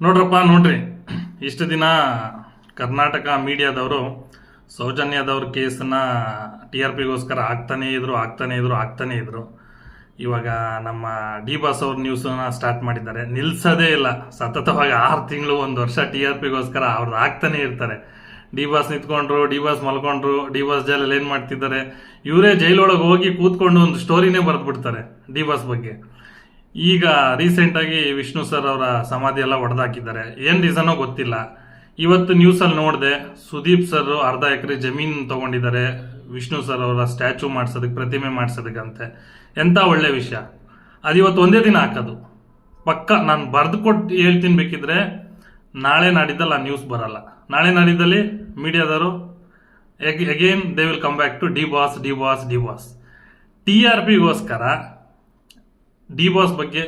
ನೋಡ್ರಿ ಇಷ್ಟು ದಿನ ಕರ್ನಾಟಕ ಮೀಡಿಯಾದವರು ಸೌಜನ್ಯದವ್ರ ಕೇಸನ್ನ ಟಿ ಆರ್ ಪಿಗೋಸ್ಕರ ಆಗ್ತಾನೇ ಇದ್ರು. ಇವಾಗ ನಮ್ಮ ಡಿ ಬಾಸ್ ಅವ್ರ ನ್ಯೂಸನ್ನ ಸ್ಟಾರ್ಟ್ ಮಾಡಿದ್ದಾರೆ. ನಿಲ್ಸೋದೇ ಇಲ್ಲ, ಸತತವಾಗಿ 6 ತಿಂಗಳು 1 ವರ್ಷ ಟಿ ಆರ್ ಪಿಗೋಸ್ಕರ ಅವ್ರದ್ದು ಆಗ್ತಾನೆ ಇರ್ತಾರೆ. ಡಿ ಬಾಸ್ ನಿಂತ್ಕೊಂಡ್ರು, ಡಿ ಬಾಸ್ ಮಲ್ಕೊಂಡ್ರು, ಡಿ ಬಾಸ್ ಜೈಲಲ್ಲಿ ಏನು ಮಾಡ್ತಿದ್ದಾರೆ, ಇವರೇ ಜೈಲೊಳಗೆ ಹೋಗಿ ಕೂತ್ಕೊಂಡು ಒಂದು ಸ್ಟೋರಿನೇ ಬರೆದ್ಬಿಡ್ತಾರೆ ಡಿ ಬಾಸ್ ಬಗ್ಗೆ. ಈಗ ರೀಸೆಂಟಾಗಿ ವಿಷ್ಣು ಸರ್ ಅವರ ಸಮಾಧಿ ಎಲ್ಲ ಹೊಡೆದಾಕಿದ್ದಾರೆ. ಏನು ರೀಸನ್ನೋ ಗೊತ್ತಿಲ್ಲ. ಇವತ್ತು ನ್ಯೂಸಲ್ಲಿ ನೋಡಿದೆ, ಸುದೀಪ್ ಸರ್ 1/2 ಎಕರೆ ಜಮೀನು ತಗೊಂಡಿದ್ದಾರೆ ವಿಷ್ಣು ಸರ್ ಅವರ ಸ್ಟ್ಯಾಚು ಮಾಡಿಸೋದಕ್ಕೆ, ಪ್ರತಿಮೆ ಮಾಡಿಸೋದಕ್ಕಂತೆ. ಎಂಥ ಒಳ್ಳೆ ವಿಷಯ. ಅದು ಇವತ್ತು ಒಂದೇ ದಿನ ಹಾಕೋದು ಪಕ್ಕ. ನಾನು ಬರೆದು ಕೊಟ್ಟು ಹೇಳ್ತೀನಿ, ಬೇಕಿದ್ರೆ ನಾಳೆ ನಾಡಿದ್ದಲ್ಲಿ ಆ ನ್ಯೂಸ್ ಬರಲ್ಲ. ನಾಳೆ ನಾಡಿದ್ದಲ್ಲಿ ಮೀಡಿಯಾದವರು again they will come back to D boss. T R ಪಿಗೋಸ್ಕರ ಡಿ ಬಾಸ್ ಬಗ್ಗೆ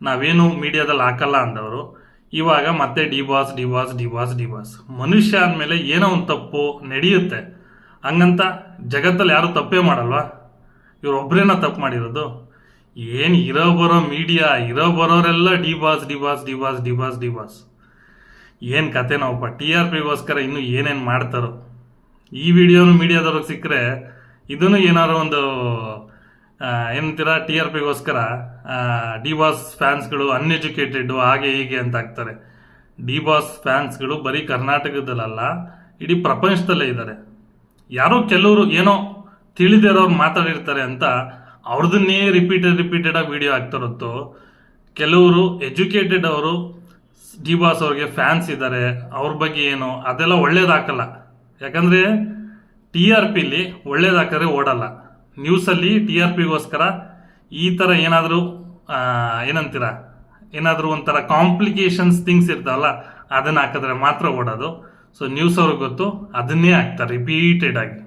ನಾವೇನು ಮೀಡಿಯಾದಲ್ಲಿ ಹಾಕಲ್ಲ ಅಂದವರು ಇವಾಗ ಮತ್ತೆ ಡಿ ಬಾಸ್. ಮನುಷ್ಯ ಅಂದಮೇಲೆ ಏನೋ ಒಂದು ತಪ್ಪು ನಡೆಯುತ್ತೆ. ಹಂಗಂತ ಜಗತ್ತಲ್ಲಿ ಯಾರು ತಪ್ಪೇ ಮಾಡಲ್ವಾ? ಇವರೊಬ್ಬರೇನ ತಪ್ಪು ಮಾಡಿರೋದು? ಏನು ಇರೋ ಬರೋರೆಲ್ಲ ಡಿ ಬಾಸ್. ಏನು ಕತೆ ನಾವಪ್ಪ. ಟಿ ಆರ್ ಪಿಗೋಸ್ಕರ ಇನ್ನೂ ಏನೇನು ಮಾಡ್ತಾರೋ. ಈ ವಿಡಿಯೋನು ಮೀಡಿಯಾದವ್ರಿಗೆ ಸಿಕ್ಕರೆ ಇದನ್ನು ಏನಾದ್ರು ಒಂದು ಏನಂತೀರ, ಟಿ ಆರ್ ಪಿಗೋಸ್ಕರ ಡಿ ಬಾಸ್ ಫ್ಯಾನ್ಸ್ಗಳು ಅನ್ಎಜುಕೇಟೆಡ್ ಹಾಗೆ ಹೀಗೆ ಅಂತ ಆಗ್ತಾರೆ. ಡಿ ಬಾಸ್ ಫ್ಯಾನ್ಸ್ಗಳು ಬರೀ ಕರ್ನಾಟಕದಲ್ಲ, ಇಡೀ ಪ್ರಪಂಚದಲ್ಲೇ ಇದ್ದಾರೆ. ಯಾರೋ ಕೆಲವರು ಏನೋ ತಿಳಿದಿರೋರು ಮಾತಾಡಿರ್ತಾರೆ ಅಂತ ಅವ್ರದನ್ನೇ ರಿಪೀಟೆಡ್ ಆಗಿ ವಿಡಿಯೋ ಆಗ್ತಾರತ್ತು. ಕೆಲವರು ಎಜುಕೇಟೆಡ್ ಅವರು ಡಿ ಬಾಸ್ ಅವ್ರಿಗೆ ಫ್ಯಾನ್ಸ್ ಇದ್ದಾರೆ, ಅವ್ರ ಬಗ್ಗೆ ಏನು ಅದೆಲ್ಲ ಒಳ್ಳೇದಾಕಲ್ಲ. ಯಾಕಂದ್ರೆ ಟಿ ಆರ್ ಪಿಲಿ ಒಳ್ಳೇದಾಕರೆ ಓಡಲ್ಲ. ನ್ಯೂಸಲ್ಲಿ ಟಿ ಆರ್ ಪಿಗೋಸ್ಕರ ಈ ಥರ ಏನಾದರೂ ಏನಾದರೂ ಒಂಥರ ಕಾಂಪ್ಲಿಕೇಶನ್ಸ್ ಥಿಂಗ್ಸ್ ಇರ್ತಾವಲ್ಲ, ಅದನ್ನ ಹಾಕಿದ್ರೆ ಮಾತ್ರ ಓಡೋದು. ಸೊ ನ್ಯೂಸ್ ಅವ್ರಿಗೆ ಗೊತ್ತು, ಅದನ್ನೇ ಹಾಕ್ತಾರೆ ರಿಪೀಟೆಡ್ ಆಗಿ.